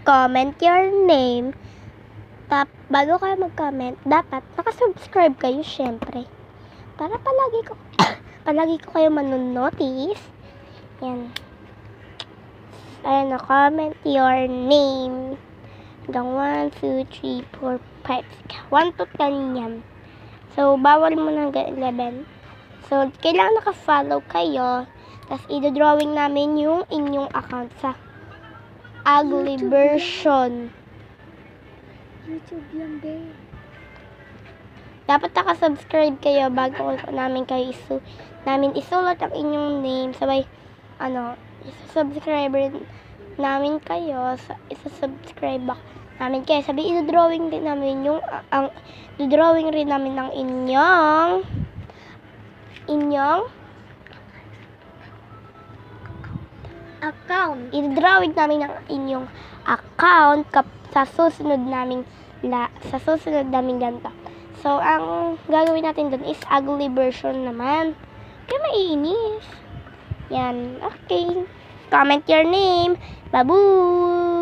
comment your name. Bago kayo mag-comment, dapat nakasubscribe kayo syempre. Para palagi ko kayo manonotice. Yan. Ayan na, comment your name. Hanggang 1, 2, 3, 4, 5, 1 to 10 yan. So, bawal mo na hanggang 11. So, kailangan naka-follow kayo. Tapos, i-drawing namin yung inyong account sa ugly version. YouTube yan, babe. Dapat naka-subscribe kayo bago namin isulat ang inyong name. Sabay, isa-subscriber namin kayo. Isa-subscribe back namin kayo. Sabay, i-drawing din namin drawing rin namin ng inyong Account. i-drawing namin ng inyong account sa susunod naming ganito. So, ang gagawin natin dun is ugly version naman. Kaya maiinis. Yan. Okay. Comment your name. Babu!